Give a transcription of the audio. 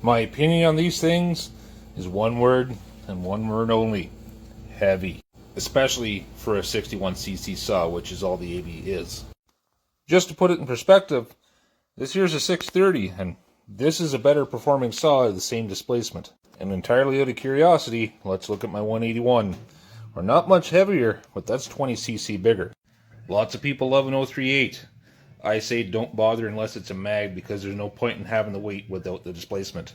My opinion on these things is one word and one word only: heavy. Especially for a 61cc saw, which is all the AB is. Just to put it in perspective, this here's a 630, and this is a better performing saw at the same displacement. And entirely out of curiosity, let's look at my 181. We're not much heavier, but that's 20cc bigger. Lots of people love an 038. I say don't bother unless it's a mag, because there's no point in having the weight without the displacement.